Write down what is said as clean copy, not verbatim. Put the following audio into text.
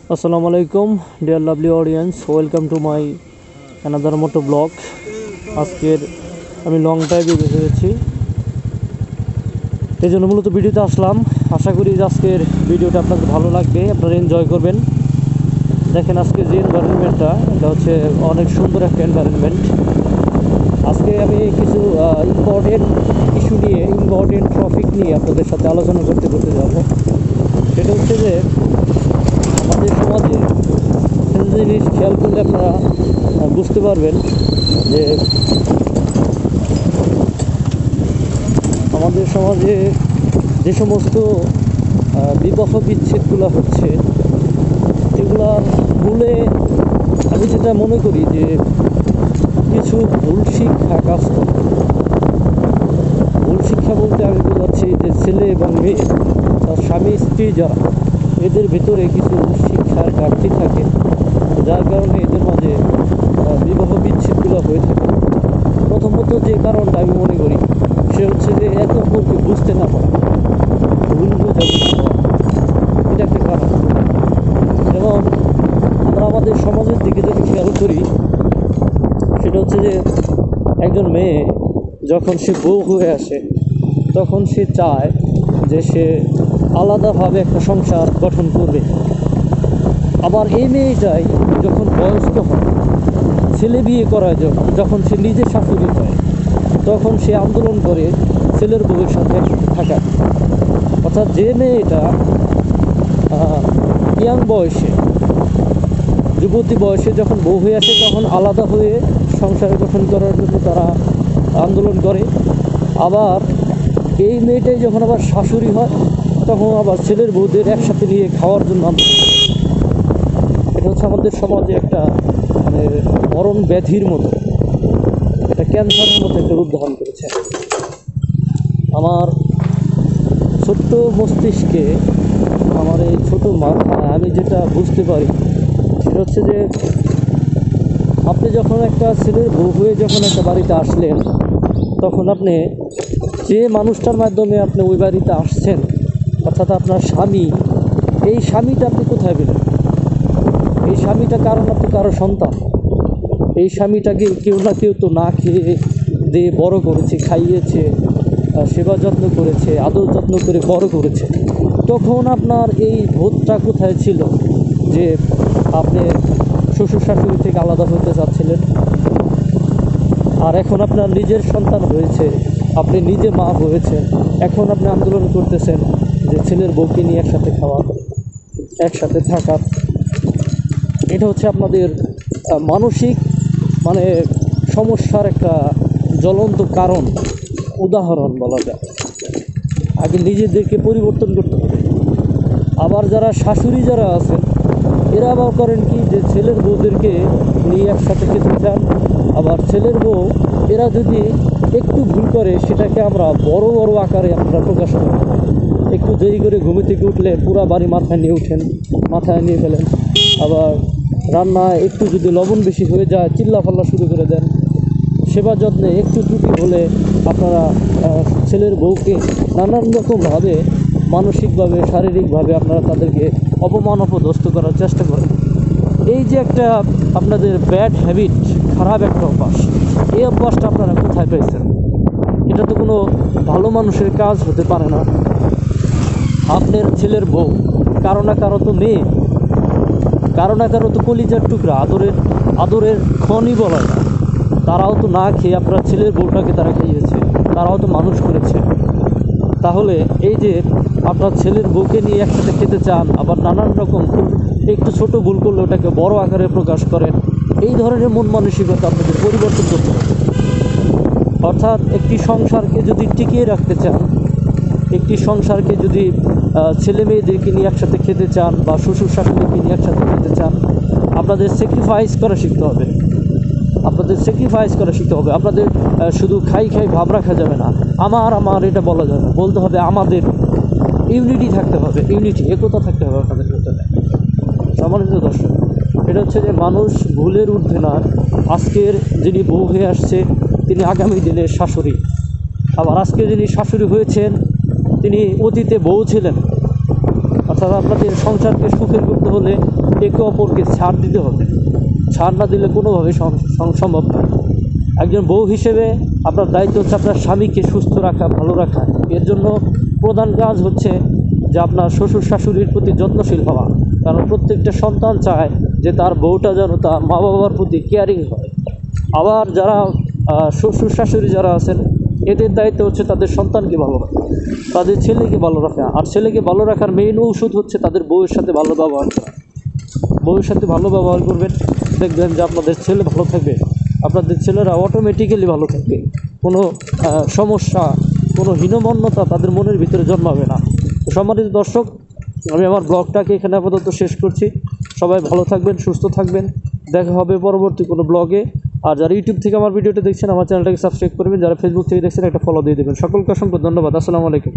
Assalamu alaikum, dear lovely audience. Welcome to my another moto blog. আজকের আমি long ড্রাইভে বের হয়েছি, এই জন্য মূলত ভিডিওতে আসলাম। আশা করি আজকের ভিডিওটা আপনাদের ভালো লাগবে, আপনারা এনজয় করবেন। দেখেন আজকে যে এনভায়রনমেন্টটা, এটা হচ্ছে অনেক সুন্দর একটা এনভায়রনমেন্ট। আজকে আমি কিছু ইম্পর্টেন্ট ইস্যু নিয়ে, ইম্পর্টেন্ট টপিক নিয়ে আপনাদের সাথে আলোচনা করতে যাব। সেটা হচ্ছে যে আমাদের সমাজে কিছু জিনিস খেয়াল করলে আপনারা বুঝতে পারবেন যে আমাদের সমাজে যে সমস্ত বিবাহ বিচ্ছেদগুলো হচ্ছে, এগুলার মূলে আমি যেটা মনে করি যে কিছু ভুল শিক্ষা কাজ করে। ভুল শিক্ষা বলতে আমি বোঝাচ্ছি যে ছেলে এবং মেয়ে, তার স্বামী স্ত্রী যারা, এদের ভিতরে কিছু শিক্ষার ঘাটতি থাকে, যার কারণে এদের মাঝে বিবাহ বিচ্ছেদগুলো হয়ে থাকে। প্রথমত যে কারণটা আমি মনে করি সে হচ্ছে যে একে অপরকে বুঝতে না পারা, ভুল বোঝাবুঝি হওয়া, এটা একটা কারণ। এবং আমরা আমাদের সমাজের দিকে যদি খেয়াল করি, সেটা হচ্ছে যে একজন মেয়ে যখন সে বউ হয়ে আসে, তখন সে চায় যে সে আলাদাভাবে একটা সংসার গঠন করবে। আবার এই মেয়েটাই যখন বয়স্ক হয়, ছেলে বিয়ে করায়, যখন সে নিজে শাশুড়ি হয়, তখন সে আন্দোলন করে ছেলের বউয়ের সাথে থাকা। অর্থাৎ যে মেয়েটা ইয়াং বয়সে, যুবতী বয়সে যখন বউ হয়ে আসে, তখন আলাদা হয়ে সংসার গঠন করার জন্য তারা আন্দোলন করে। আবার এই মেয়েটাই যখন আবার শাশুড়ি হয়, তখন আবার ছেলের বউদের একসাথে নিয়ে খাওয়ার জন্য আন্দোলন। এটা হচ্ছে আমাদের সমাজে একটা মানে মরণ ব্যাধির মতো, এটা ক্যান্সারের মতো একটা রূপ ধারণ করেছে। আমার ছোট্ট মস্তিষ্কে, আমার এই ছোটো মাথায় আমি যেটা বুঝতে পারি সেটা হচ্ছে যে আপনি যখন একটা ছেলের বউ হয়ে যখন একটা বাড়িতে আসলেন, তখন আপনি যে মানুষটার মাধ্যমে আপনি ওই বাড়িতে আসছেন, অর্থাৎ আপনার স্বামী, এই স্বামীটা আপনি কোথায় পেলেন? এই স্বামীটা কারণ আপনি কারো সন্তান। এই স্বামীটাকে কেউ না কেউ তো না খেয়ে দিয়ে বড় করেছে, খাইয়েছে, সেবা যত্ন করেছে, আদর যত্ন করে বড় করেছে। তখন আপনার এই বোধটা কোথায় ছিল যে আপনি শ্বশুর শাশুড়ি থেকে আলাদা হতে চাচ্ছিলেন? আর এখন আপনার নিজের সন্তান হয়েছে, আপনি নিজে মা হয়েছেন, এখন আপনি আন্দোলন করতেছেন যে ছেলের বউকে নিয়ে একসাথে খাওয়া, একসাথে থাকা। এটা হচ্ছে আপনাদের মানসিক মানে সমস্যার একটা জ্বলন্ত কারণ, উদাহরণ বলা যায়। আগে নিজেদেরকে পরিবর্তন করতে হবে। আবার যারা শাশুড়ি যারা আছেন, এরা আবার করেন কি, যে ছেলের বউদেরকে নিয়ে একসাথে খেতে চান। আবার ছেলের বউ এরা যদি একটু ভুল করে, সেটাকে আমরা বড় বড় আকারে আমরা প্রকাশ করি। একটু দেরি করে ঘুমে থেকে উঠলে পুরা বাড়ি মাথায় নিয়ে ফেলেন। আবার রান্নায় একটু যদি লবণ বেশি হয়ে যায়, চিল্লাফাল্লা শুরু করে দেন। সেবা যত্নে একটু ত্রুটি হলে আপনারা ছেলের বউকে নানান রকমভাবে, মানসিকভাবে, শারীরিকভাবে আপনারা তাদেরকে অপমান অপদস্থ করার চেষ্টা করেন। এই যে একটা আপনাদের ব্যাড হ্যাবিট, খারাপ একটা অভ্যাস, এই অভ্যাসটা আপনারা কোথায় পেয়েছেন? এটা তো কোনো ভালো মানুষের কাজ হতে পারে না। আপনার ছেলের বউ কারো না কারো তো মেয়ে, কারো না কারো তো কলিজার টুকরা, আদরের খনি বলা যায়। তারাও তো না খেয়ে আপনার ছেলের বউটাকে তারা খাইয়েছে, তারাও তো মানুষ করেছে। তাহলে এই যে আপনার ছেলের বউকে নিয়ে একসাথে খেতে চান, আবার নানান রকম একটু ছোট ভুল করলে ওটাকে বড় আকারে প্রকাশ করেন, এই ধরনের মন মানসিকতা আপনাদের পরিবর্তন করতে হবে। অর্থাৎ একটি সংসারকে যদি টিকিয়ে রাখতে চান, একটি সংসারকে যদি ছেলে মেয়েদেরকে নিয়ে একসাথে খেতে চান, বা শ্বশুর শাশুড়িকে নিয়ে একসাথে খেতে চান, আপনাদের স্যাক্রিফাইস করা শিখতে হবে। আপনাদের শুধু খাই ভাব রাখা যাবে না, আমার এটা বলা যাবে না, বলতে হবে আমাদের। ইউনিটি থাকতে হবে, একতা থাকতে হবে আপনাদের ভিতরে। সম্মানিত দর্শক, এটা হচ্ছে যে মানুষ ভুলের ঊর্ধ্বে না। আজকের যিনি বউ হয়ে আসছে, তিনি আগামী দিনের শাশুড়ি। আবার আজকে যিনি শাশুড়ি হয়েছেন, তিনি অতীতে বউ ছিলেন। অর্থাৎ আপনাদের সংসারকে সুখের করতে হলে একে অপরকে ছাড় দিতে হবে। ছাড় না দিলে কোনোভাবেই সম্ভব না। একজন বউ হিসেবে আপনার দায়িত্ব হচ্ছে আপনার স্বামীকে সুস্থ রাখা, ভালো রাখা। এর জন্য প্রধান কাজ হচ্ছে যে আপনার শ্বশুর শাশুড়ির প্রতি যত্নশীল হওয়া। কারণ প্রত্যেকটা সন্তান চায় যে তার বউটা যেন তার মা বাবার প্রতি কেয়ারিং হয়। আবার যারা শ্বশুর শাশুড়ি যারা আছেন, এদের দায়িত্ব হচ্ছে তাদের সন্তানকে ভালো রাখা, তাদের ছেলেকে ভালো রাখা। আর ছেলেকে ভালো রাখার মেইন ঔষধ হচ্ছে তাদের বউয়ের সাথে ভালো ব্যবহার করা। বউয়ের সাথে ভালো ব্যবহার করবেন, দেখবেন যে আপনাদের ছেলে ভালো থাকবে, আপনাদের ছেলেরা অটোমেটিক্যালি ভালো থাকবে। কোনো সমস্যা, কোনো হীনমন্যতা তাদের মনের ভিতরে জন্মাবে না। তো সম্মানিত দর্শক, আমি আমার ব্লগটাকে এখানে আপাতত শেষ করছি। সবাই ভালো থাকবেন, সুস্থ থাকবেন। দেখা হবে পরবর্তী কোনো ব্লগে। আর যারা ইউটিউব থেকে আমার ভিডিওটা দেখছেন, আমার চ্যানেলটাকে সাবস্ক্রাইব করবেন। যারা ফেসবুক থেকে দেখছেন, একটা ফলো দিয়ে দেবেন। সকলকে অসংখ্য ধন্যবাদ। আসসালামু আলাইকুম।